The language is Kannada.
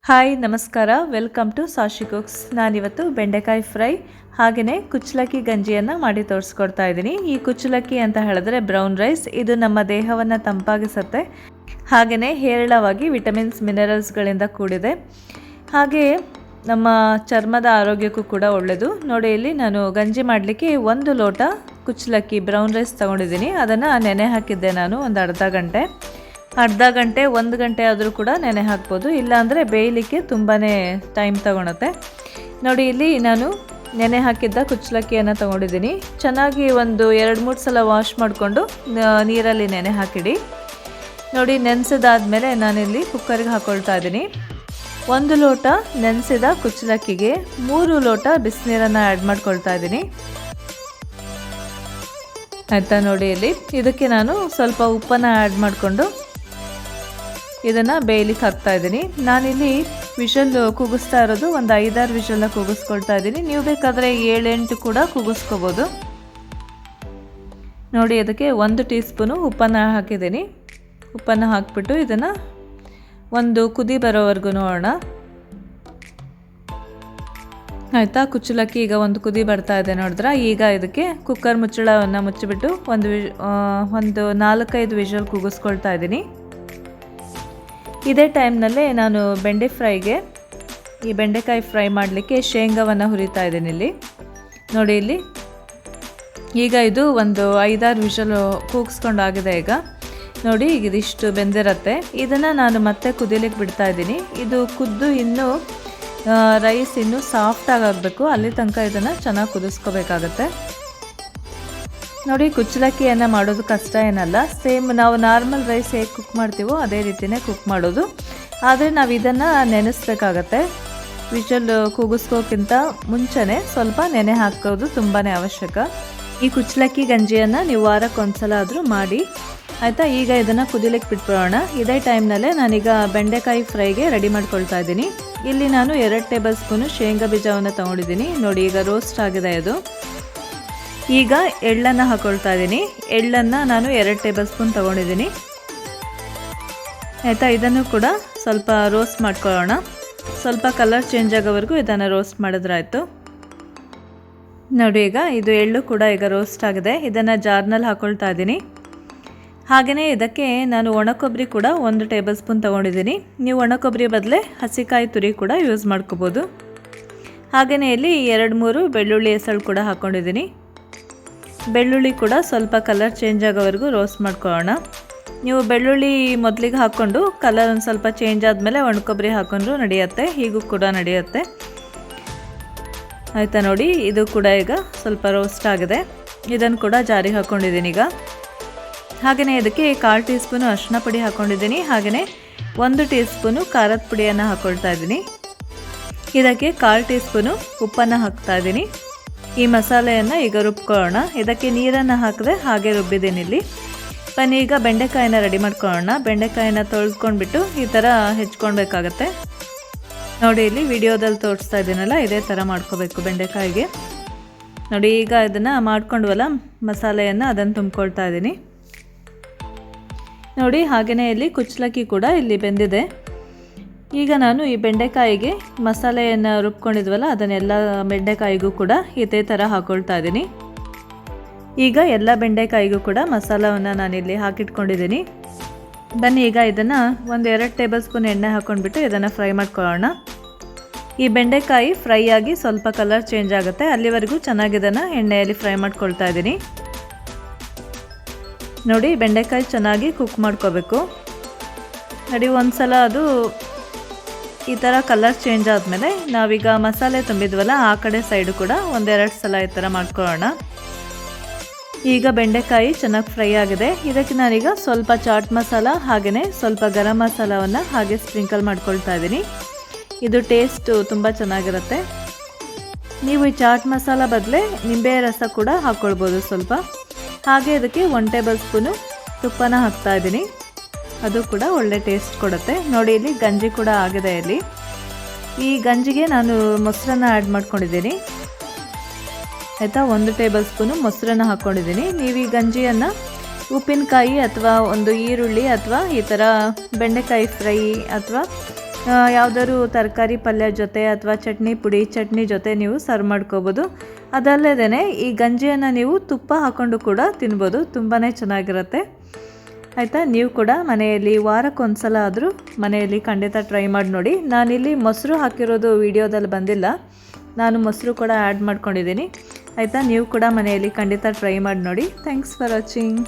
ಹಾಯ್ ನಮಸ್ಕಾರ, ವೆಲ್ಕಮ್ ಟು ಸಾಶಿ ಕುಕ್ಸ್. ನಾನಿವತ್ತು ಬೆಂಡೆಕಾಯಿ ಫ್ರೈ ಹಾಗೆಯೇ ಕುಚ್ಚಲಕ್ಕಿ ಗಂಜಿಯನ್ನು ಮಾಡಿ ತೋರಿಸ್ಕೊಡ್ತಾ ಇದ್ದೀನಿ. ಈ ಕುಚ್ಚಲಕ್ಕಿ ಅಂತ ಹೇಳಿದ್ರೆ ಬ್ರೌನ್ ರೈಸ್. ಇದು ನಮ್ಮ ದೇಹವನ್ನು ತಂಪಾಗಿಸುತ್ತೆ, ಹಾಗೆಯೇ ಹೇರಳವಾಗಿ ವಿಟಮಿನ್ಸ್ ಮಿನರಲ್ಸ್ಗಳಿಂದ ಕೂಡಿದೆ. ಹಾಗೆಯೇ ನಮ್ಮ ಚರ್ಮದ ಆರೋಗ್ಯಕ್ಕೂ ಕೂಡ ಒಳ್ಳೆಯದು. ನೋಡಿ, ಇಲ್ಲಿ ನಾನು ಗಂಜಿ ಮಾಡಲಿಕ್ಕೆ 1 ಲೋಟ ಕುಚ್ಚಲಕ್ಕಿ ಬ್ರೌನ್ ರೈಸ್ ತೊಗೊಂಡಿದ್ದೀನಿ. ಅದನ್ನು ನೆನೆ ಹಾಕಿದ್ದೆ ನಾನು ಒಂದು ಅರ್ಧ ಗಂಟೆ, 1 ಗಂಟೆ ಆದರೂ ಕೂಡ ನೆನೆ ಹಾಕ್ಬೋದು. ಇಲ್ಲಾಂದರೆ ಬೇಯಲಿಕ್ಕೆ ತುಂಬಾ ಟೈಮ್ ತಗೊಳುತ್ತೆ. ನೋಡಿ, ಇಲ್ಲಿ ನಾನು ನೆನೆ ಹಾಕಿದ್ದ ಕುಚ್ಚಲಕ್ಕಿಯನ್ನು ತೊಗೊಂಡಿದ್ದೀನಿ. ಚೆನ್ನಾಗಿ ಒಂದು 2-3 ಸಲ ವಾಶ್ ಮಾಡಿಕೊಂಡು ನೀರಲ್ಲಿ ನೆನೆ ಹಾಕಿಡಿ. ನೋಡಿ, ನೆನೆಸಿದಾದ್ಮೇಲೆ ನಾನಿಲ್ಲಿ ಕುಕ್ಕರ್ಗೆ ಹಾಕ್ಕೊಳ್ತಾ ಇದ್ದೀನಿ. 1 ಲೋಟ ನೆನೆಸಿದ ಕುಚ್ಚಲಕ್ಕಿಗೆ 3 ಲೋಟ ಬಿಸಿನೀರನ್ನು ಆ್ಯಡ್ ಮಾಡ್ಕೊಳ್ತಾ ಇದ್ದೀನಿ. ಆಯಿತಾ? ನೋಡಿ, ಇಲ್ಲಿ ಇದಕ್ಕೆ ನಾನು ಸ್ವಲ್ಪ ಉಪ್ಪನ್ನು ಆ್ಯಡ್ ಮಾಡಿಕೊಂಡು ಇದನ್ನು ಬೇಯಲಿಕ್ಕೆ ಹಾಕ್ತಾ ಇದ್ದೀನಿ. ನಾನಿಲ್ಲಿ ವಿಷಲ್ ಕೂಗಿಸ್ತಾ ಇರೋದು ಒಂದು 5-6 ವಿಷಲ್ನ ಕೂಗಿಸ್ಕೊಳ್ತಾ ಇದ್ದೀನಿ. ನೀವು ಬೇಕಾದರೆ 7-8 ಕೂಡ ಕೂಗಿಸ್ಕೋಬೋದು. ನೋಡಿ, ಅದಕ್ಕೆ 1 ಟೀ ಸ್ಪೂನು ಉಪ್ಪನ್ನು ಹಾಕಿದ್ದೀನಿ. ಉಪ್ಪನ್ನು ಹಾಕಿಬಿಟ್ಟು ಇದನ್ನು ಒಂದು ಕುದಿ ಬರೋವರೆಗೂ ನೋಡೋಣ. ಆಯಿತಾ? ಕುಚ್ಚಲಕ್ಕಿ ಈಗ ಒಂದು ಕುದಿ ಬರ್ತಾ ಇದೆ ನೋಡಿದ್ರೆ. ಈಗ ಇದಕ್ಕೆ ಕುಕ್ಕರ್ ಮುಚ್ಚಳವನ್ನು ಮುಚ್ಚಿಬಿಟ್ಟು ಒಂದು 4-5 ವಿಷಲ್ ಕೂಗಿಸ್ಕೊಳ್ತಾ ಇದ್ದೀನಿ. ಇದೇ ಟೈಮ್ನಲ್ಲೇ ನಾನು ಈ ಬೆಂಡೆಕಾಯಿ ಫ್ರೈ ಮಾಡಲಿಕ್ಕೆ ಶೇಂಗಾವನ್ನು ಹುರಿತಾ ಇದ್ದೀನಿ ಇಲ್ಲಿ. ನೋಡಿ, ಇಲ್ಲಿ ಈಗ ಇದು ಒಂದು 5-6 ವಿಷಲು ಕೂಗಿಸ್ಕೊಂಡು ಆಗಿದೆ. ಈಗ ನೋಡಿ, ಈಗ ಇದಿಷ್ಟು ಬೆಂದಿರತ್ತೆ. ಇದನ್ನು ನಾನು ಮತ್ತೆ ಕುದಿಲಿಕ್ಕೆ ಬಿಡ್ತಾ ಇದ್ದೀನಿ. ಇದು ಕುದ್ದು ಇನ್ನೂ ರೈಸ್ ಇನ್ನೂ ಸಾಫ್ಟಾಗಿ ಆಗಬೇಕು, ಅಲ್ಲಿ ತನಕ ಇದನ್ನು ಚೆನ್ನಾಗಿ ಕುದಿಸ್ಕೋಬೇಕಾಗತ್ತೆ. ನೋಡಿ, ಕುಚ್ಚಲಕ್ಕಿಯನ್ನು ಮಾಡೋದು ಕಷ್ಟ ಏನಲ್ಲ. ಸೇಮ್ ನಾವು ನಾರ್ಮಲ್ ರೈಸ್ ಹೇಗೆ ಕುಕ್ ಮಾಡ್ತೀವೋ ಅದೇ ರೀತಿಯೇ ಕುಕ್ ಮಾಡೋದು. ಆದರೆ ನಾವು ಇದನ್ನು ನೆನೆಸ್ಬೇಕಾಗತ್ತೆ. ವಿಷಲ್ ಕೂಗಿಸ್ಕೋಕ್ಕಿಂತ ಮುಂಚೆನೇ ಸ್ವಲ್ಪ ನೆನೆ ಹಾಕೋದು ತುಂಬಾ ಅವಶ್ಯಕ. ಈ ಕುಚ್ಚಲಕ್ಕಿ ಗಂಜಿಯನ್ನು ನೀವು ವಾರಕ್ಕೆ 1 ಸಲ ಆದರೂ ಮಾಡಿ. ಆಯಿತಾ? ಈಗ ಇದನ್ನು ಕುದಿಲಿಕ್ಕೆ ಬಿಟ್ಬಿಡೋಣ. ಇದೇ ಟೈಮ್ನಲ್ಲೇ ನಾನೀಗ ಬೆಂಡೆಕಾಯಿ ಫ್ರೈಗೆ ರೆಡಿ ಮಾಡ್ಕೊಳ್ತಾ ಇದ್ದೀನಿ. ಇಲ್ಲಿ ನಾನು 2 ಟೇಬಲ್ ಸ್ಪೂನು ಶೇಂಗಾ ಬೀಜವನ್ನು ತೊಗೊಂಡಿದ್ದೀನಿ. ನೋಡಿ, ಈಗ ರೋಸ್ಟ್ ಆಗಿದೆ ಇದು. ಈಗ ಎಳ್ಳನ್ನು ಹಾಕ್ಕೊಳ್ತಾ ಇದ್ದೀನಿ. ಎಳ್ಳನ್ನು ನಾನು 2 ಟೇಬಲ್ ಸ್ಪೂನ್ ತೊಗೊಂಡಿದ್ದೀನಿ. ಆಯಿತಾ? ಇದನ್ನು ಕೂಡ ಸ್ವಲ್ಪ ರೋಸ್ಟ್ ಮಾಡ್ಕೊಳ್ಳೋಣ. ಸ್ವಲ್ಪ ಕಲರ್ ಚೇಂಜ್ ಆಗೋವರೆಗೂ ಇದನ್ನು ರೋಸ್ಟ್ ಮಾಡಿದ್ರಾಯ್ತು. ನೋಡಿ, ಈಗ ಇದು ಎಳ್ಳು ಕೂಡ ಈಗ ರೋಸ್ಟ್ ಆಗಿದೆ. ಇದನ್ನು ಜಾರ್ನಲ್ಲಿ ಹಾಕ್ಕೊಳ್ತಾ ಇದ್ದೀನಿ. ಹಾಗೆಯೇ ಇದಕ್ಕೆ ನಾನು ಒಣಕೊಬ್ಬರಿ ಕೂಡ 1 ಟೇಬಲ್ ಸ್ಪೂನ್ ತೊಗೊಂಡಿದ್ದೀನಿ. ನೀವು ಒಣಕೊಬ್ಬರಿ ಬದಲೇ ಹಸಿಕಾಯಿ ತುರಿ ಕೂಡ ಯೂಸ್ ಮಾಡ್ಕೋಬೋದು. ಹಾಗೆಯೇ ಇಲ್ಲಿ 2-3 ಬೆಳ್ಳುಳ್ಳಿ ಎಸಳು ಕೂಡ ಹಾಕ್ಕೊಂಡಿದ್ದೀನಿ. ಬೆಳ್ಳುಳ್ಳಿ ಕೂಡ ಸ್ವಲ್ಪ ಕಲರ್ ಚೇಂಜ್ ಆಗೋವರೆಗೂ ರೋಸ್ಟ್ ಮಾಡ್ಕೊಳ್ಳೋಣ. ನೀವು ಬೆಳ್ಳುಳ್ಳಿ ಮೊದಲಿಗೆ ಹಾಕ್ಕೊಂಡು ಕಲರ್ ಒಂದು ಸ್ವಲ್ಪ ಚೇಂಜ್ ಆದಮೇಲೆ ಒಣಕೊಬ್ಬರಿ ಹಾಕ್ಕೊಂಡ್ರು ನಡೆಯುತ್ತೆ, ಹೀಗೂ ಕೂಡ ನಡೆಯುತ್ತೆ. ಆಯಿತಾ? ನೋಡಿ, ಇದು ಕೂಡ ಈಗ ಸ್ವಲ್ಪ ರೋಸ್ಟ್ ಆಗಿದೆ. ಇದನ್ನು ಕೂಡ ಜಾರಿಗೆ ಹಾಕ್ಕೊಂಡಿದ್ದೀನಿ ಈಗ. ಹಾಗೆಯೇ ಇದಕ್ಕೆ 1/4 ಟೀ ಸ್ಪೂನು ಅರಿಶಿನ ಪುಡಿ ಹಾಕ್ಕೊಂಡಿದ್ದೀನಿ. ಹಾಗೆಯೇ 1 ಟೀ ಸ್ಪೂನು ಖಾರದ ಪುಡಿಯನ್ನು ಹಾಕ್ಕೊಳ್ತಾ ಇದ್ದೀನಿ. ಇದಕ್ಕೆ 1/4 ಟೀ ಸ್ಪೂನು ಉಪ್ಪನ್ನು ಹಾಕ್ತಾ ಇದ್ದೀನಿ. ಈ ಮಸಾಲೆಯನ್ನು ಈಗ ರುಬ್ಕೊಳ್ಳೋಣ. ಇದಕ್ಕೆ ನೀರನ್ನು ಹಾಕದೆ ಹಾಗೆ ರುಬ್ಬಿದ್ದೀನಿ ಇಲ್ಲಿ. ಬನ್ನಿ ಈಗ ಬೆಂಡೆಕಾಯಿನ ರೆಡಿ ಮಾಡ್ಕೊಳ್ಳೋಣ. ಬೆಂಡೆಕಾಯಿನ ತೊಳೆದ್ಕೊಂಡ್ಬಿಟ್ಟು ಈ ಥರ ಹೆಚ್ಕೊಳ್ಬೇಕಾಗತ್ತೆ. ನೋಡಿ, ಇಲ್ಲಿ ವಿಡಿಯೋದಲ್ಲಿ ತೋರಿಸ್ತಾ ಇದ್ದೀನಲ್ಲ, ಇದೇ ಥರ ಮಾಡ್ಕೋಬೇಕು ಬೆಂಡೆಕಾಯಿಗೆ. ನೋಡಿ, ಈಗ ಇದನ್ನು ಮಾಡ್ಕೊಂಡ್ವಲ್ಲ ಮಸಾಲೆಯನ್ನು, ಅದನ್ನು ತುಂಬ್ಕೊಳ್ತಾ ಇದ್ದೀನಿ. ನೋಡಿ, ಹಾಗೆಯೇ ಇಲ್ಲಿ ಕುಚ್ಚಲಕ್ಕಿ ಕೂಡ ಇಲ್ಲಿ ಬೆಂದಿದೆ. ಈಗ ನಾನು ಈ ಬೆಂಡೆಕಾಯಿಗೆ ಮಸಾಲೆಯನ್ನು ರುಬ್ಕೊಂಡಿದ್ವಲ್ಲ ಅದನ್ನೆಲ್ಲ ಬೆಂಡೆಕಾಯಿಗೂ ಕೂಡ ಇದೇ ಥರ ಹಾಕ್ಕೊಳ್ತಾ ಇದ್ದೀನಿ. ಈಗ ಎಲ್ಲ ಬೆಂಡೆಕಾಯಿಗೂ ಕೂಡ ಮಸಾಲವನ್ನು ನಾನಿಲ್ಲಿ ಹಾಕಿಟ್ಕೊಂಡಿದ್ದೀನಿ. ಬನ್ನಿ ಈಗ ಇದನ್ನು ಒಂದು 2 ಟೇಬಲ್ ಸ್ಪೂನ್ ಎಣ್ಣೆ ಹಾಕ್ಕೊಂಡ್ಬಿಟ್ಟು ಇದನ್ನು ಫ್ರೈ ಮಾಡ್ಕೊಳ್ಳೋಣ. ಈ ಬೆಂಡೆಕಾಯಿ ಫ್ರೈ ಆಗಿ ಸ್ವಲ್ಪ ಕಲರ್ ಚೇಂಜ್ ಆಗುತ್ತೆ, ಅಲ್ಲಿವರೆಗೂ ಚೆನ್ನಾಗಿ ಇದನ್ನು ಎಣ್ಣೆಯಲ್ಲಿ ಫ್ರೈ ಮಾಡ್ಕೊಳ್ತಾ ಇದ್ದೀನಿ. ನೋಡಿ, ಬೆಂಡೆಕಾಯಿ ಚೆನ್ನಾಗಿ ಕುಕ್ ಮಾಡ್ಕೋಬೇಕು. ನೋಡಿ, ಒಂದು ಸಲ ಅದು ಈ ಥರ ಕಲರ್ ಚೇಂಜ್ ಆದಮೇಲೆ ನಾವೀಗ ಮಸಾಲೆ ತುಂಬಿದ್ವಲ್ಲ ಆ ಕಡೆ ಸೈಡು ಕೂಡ 1-2 ಸಲ ಈ ಥರ ಮಾಡ್ಕೊಳ್ಳೋಣ. ಈಗ ಬೆಂಡೆಕಾಯಿ ಚೆನ್ನಾಗಿ ಫ್ರೈ ಆಗಿದೆ. ಇದಕ್ಕೆ ನಾನೀಗ ಸ್ವಲ್ಪ ಚಾಟ್ ಮಸಾಲ ಹಾಗೆಯೇ ಸ್ವಲ್ಪ ಗರಂ ಮಸಾಲವನ್ನು ಹಾಗೆ ಸ್ಪ್ರಿಂಕಲ್ ಮಾಡ್ಕೊಳ್ತಾ ಇದ್ದೀನಿ. ಇದು ಟೇಸ್ಟು ತುಂಬ ಚೆನ್ನಾಗಿರುತ್ತೆ. ನೀವು ಈ ಚಾಟ್ ಮಸಾಲ ಬದಲೇ ನಿಂಬೆ ರಸ ಕೂಡ ಹಾಕ್ಕೊಳ್ಬೋದು ಸ್ವಲ್ಪ. ಹಾಗೆ ಇದಕ್ಕೆ 1 ಟೇಬಲ್ ಸ್ಪೂನು ತುಪ್ಪನ ಹಾಕ್ತಾ ಇದ್ದೀನಿ. ಅದು ಕೂಡ ಒಳ್ಳೆ ಟೇಸ್ಟ್ ಕೊಡುತ್ತೆ. ನೋಡಿ, ಇಲ್ಲಿ ಗಂಜಿ ಕೂಡ ಆಗಿದೆ. ಇಲ್ಲಿ ಈ ಗಂಜಿಗೆ ನಾನು ಮೊಸರನ್ನ ಆ್ಯಡ್ ಮಾಡ್ಕೊಂಡಿದ್ದೀನಿ. ಆಯಿತಾ? 1 ಟೇಬಲ್ ಸ್ಪೂನು ಮೊಸರನ್ನ ಹಾಕ್ಕೊಂಡಿದ್ದೀನಿ. ನೀವು ಈ ಗಂಜಿಯನ್ನು ಉಪ್ಪಿನಕಾಯಿ ಅಥವಾ ಒಂದು ಈರುಳ್ಳಿ ಅಥವಾ ಈ ಥರ ಬೆಂಡೆಕಾಯಿ ಫ್ರೈ ಅಥವಾ ಯಾವುದಾದ್ರು ತರಕಾರಿ ಪಲ್ಯ ಜೊತೆ ಅಥವಾ ಚಟ್ನಿ ಪುಡಿ ಚಟ್ನಿ ಜೊತೆ ನೀವು ಸರ್ವ್ ಮಾಡ್ಕೋಬೋದು. ಅದಲ್ಲದೇ ಈ ಗಂಜಿಯನ್ನು ನೀವು ತುಪ್ಪ ಹಾಕ್ಕೊಂಡು ಕೂಡ ತಿನ್ಬೋದು, ತುಂಬಾ ಚೆನ್ನಾಗಿರುತ್ತೆ. ಆಯಿತಾ, ನೀವು ಕೂಡ ಮನೆಯಲ್ಲಿ ವಾರಕ್ಕೊಂದು ಸಲ ಆದರೂ ಮನೆಯಲ್ಲಿ ಖಂಡಿತ ಟ್ರೈ ಮಾಡಿ ನೋಡಿ. ನಾನಿಲ್ಲಿ ಮೊಸರು ಹಾಕಿರೋದು ವಿಡಿಯೋದಲ್ಲಿ ಬಂದಿಲ್ಲ, ನಾನು ಮೊಸರು ಕೂಡ ಆ್ಯಡ್ ಮಾಡ್ಕೊಂಡಿದ್ದೀನಿ. ಆಯಿತಾ, ನೀವು ಕೂಡ ಮನೆಯಲ್ಲಿ ಖಂಡಿತ ಟ್ರೈ ಮಾಡಿ ನೋಡಿ. Thanks for watching.